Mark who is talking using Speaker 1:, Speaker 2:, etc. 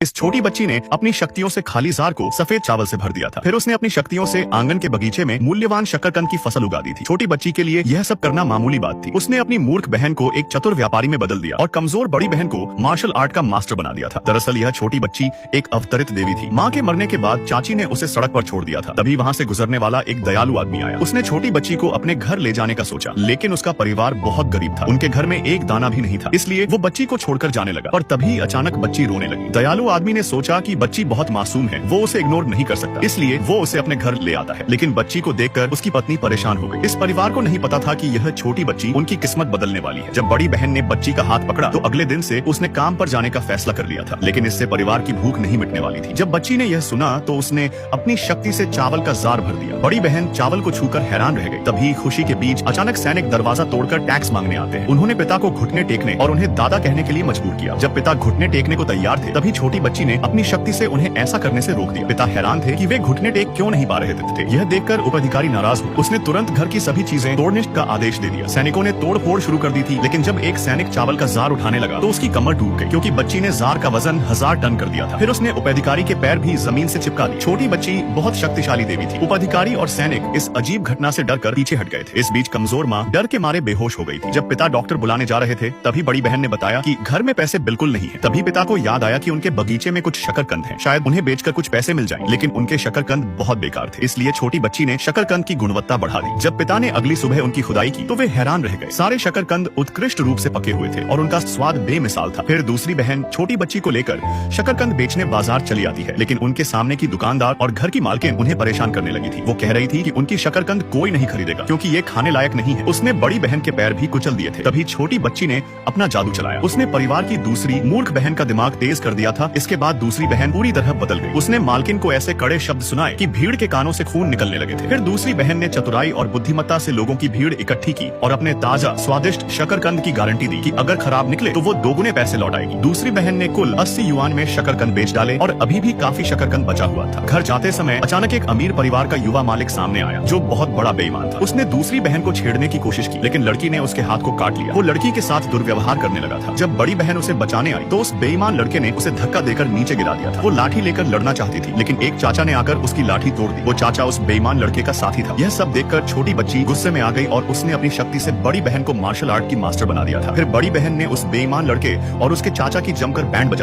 Speaker 1: इस छोटी बच्ची ने अपनी शक्तियों से खाली जार को सफेद चावल से भर दिया था। फिर उसने अपनी शक्तियों से आंगन के बगीचे में मूल्यवान शकरकंद की फसल उगा दी थी। छोटी बच्ची के लिए यह सब करना मामूली बात थी। उसने अपनी मूर्ख बहन को एक चतुर व्यापारी में बदल दिया और कमजोर बड़ी बहन को मार्शल आर्ट का मास्टर बना दिया था। दरअसल यह छोटी बच्ची एक अवतरित देवी थी। माँ के मरने के बाद चाची ने उसे सड़क पर छोड़ दिया था। तभी वहाँ से गुजरने वाला एक दयालु आदमी आया। उसने छोटी बच्ची को अपने घर ले जाने का सोचा, लेकिन उसका परिवार बहुत गरीब था। उनके घर में एक दाना भी नहीं था, इसलिए वो बच्ची को छोड़कर जाने लगा। और तभी अचानक बच्ची रोने लगी। दयालु आदमी ने सोचा कि बच्ची बहुत मासूम है, वो उसे इग्नोर नहीं कर सकता, इसलिए वो उसे अपने घर ले आता है। लेकिन बच्ची को देखकर उसकी पत्नी परेशान हो गई। इस परिवार को नहीं पता था कि यह छोटी बच्ची उनकी किस्मत बदलने वाली है। जब बड़ी बहन ने बच्ची का हाथ पकड़ा तो अगले दिन से उसने काम पर जाने का फैसला कर लिया था। लेकिन इससे परिवार की भूख नहीं मिटने वाली थी। जब बच्ची ने यह सुना तो उसने अपनी शक्ति से चावल का जार भर दिया। बड़ी बहन चावल को छूकर हैरान रह गई। तभी खुशी के बीच अचानक सैनिक दरवाजा तोड़कर टैक्स मांगने आते हैं। उन्होंने पिता को घुटने टेकने और उन्हें दादा कहने के लिए मजबूर किया। जब पिता घुटने टेकने को तैयार थे तभी छोटी बच्ची ने अपनी शक्ति से उन्हें ऐसा करने से रोक दिया। पिता हैरान थे कि वे घुटने टेक क्यों नहीं पा रहे थे। यह देखकर उपअधिकारी नाराज हुए। उसने तुरंत घर की सभी चीजें तोड़ने का आदेश दे दिया। सैनिकों ने तोड़ फोड़ शुरू कर दी थी, लेकिन जब एक सैनिक चावल का जार उठाने लगा तो उसकी कमर टूट गई, क्योंकि बच्ची ने जार का वजन 1000 टन कर दिया था। फिर उसने उपअधिकारी के पैर भी जमीन से चिपका दी। छोटी बच्ची बहुत शक्तिशाली देवी थी। उपअधिकारी और सैनिक इस अजीब घटना से डरकर पीछे हट गए थे। इस बीच कमजोर माँ डर के मारे बेहोश हो गई थी। जब पिता डॉक्टर बुलाने जा रहे थे तभी बड़ी बहन ने बताया कि घर में पैसे बिल्कुल नहीं है। तभी पिता को याद आया कि उनके बगीचे में कुछ शकरकंद हैं, शायद उन्हें बेचकर कुछ पैसे मिल जाएं। लेकिन उनके शकरकंद बहुत बेकार थे, इसलिए छोटी बच्ची ने शकरकंद की गुणवत्ता बढ़ा दी। जब पिता ने अगली सुबह उनकी खुदाई की तो वे हैरान रह गए। सारे शकरकंद उत्कृष्ट रूप से पके हुए थे और उनका स्वाद बेमिसाल था। फिर दूसरी बहन छोटी बच्ची को लेकर शकरकंद बेचने बाजार चली आती है, लेकिन उनके सामने की दुकानदार और घर की मालकिन उन्हें परेशान करने लगी थी। वो कह रही थी कि उनकी शकरकंद कोई नहीं खरीदेगा क्योंकि ये खाने लायक नहीं है। उसने बड़ी बहन के पैर भी कुचल दिए थे। तभी छोटी बच्ची ने अपना जादू चलाया। उसने परिवार की दूसरी मूर्ख बहन का दिमाग तेज कर दिया था। इसके बाद दूसरी बहन पूरी तरह बदल गई। उसने मालकिन को ऐसे कड़े शब्द सुनाए कि भीड़ के कानों से खून निकलने लगे थे। फिर दूसरी बहन ने चतुराई और बुद्धिमत्ता से लोगों की भीड़ इकट्ठी की और अपने ताजा स्वादिष्ट शकरकंद की गारंटी दी कि अगर खराब निकले तो वो दोगुने पैसे लौटाएगी। दूसरी बहन ने कुल 80 युआन में शकरकंद बेच डाले और अभी भी काफी शकरकंद बचा हुआ था। घर जाते समय अचानक एक अमीर परिवार का युवा मालिक सामने आया जो बहुत बड़ा बेईमान था। उसने दूसरी बहन को छेड़ने की कोशिश की, लेकिन लड़की ने उसके हाथ को काट लिया। वो लड़की के साथ दुर्व्यवहार करने लगा था। जब बड़ी बहन उसे बचाने आई तो उस बेईमान लड़के ने उसे धक्का देकर नीचे गिरा दिया था। वो लाठी लेकर लड़ना चाहती थी, लेकिन एक चाचा ने आकर उसकी लाठी तोड़ दी। वो चाचा उस बेईमान लड़के का साथी था। यह सब देखकर छोटी बच्ची गुस्से में आ गई और उसने अपनी शक्ति से बड़ी बहन को मार्शल आर्ट की मास्टर बना दिया था। फिर बड़ी बहन ने उस बेईमान लड़के और उसके चाचा की जमकर बैंड बजा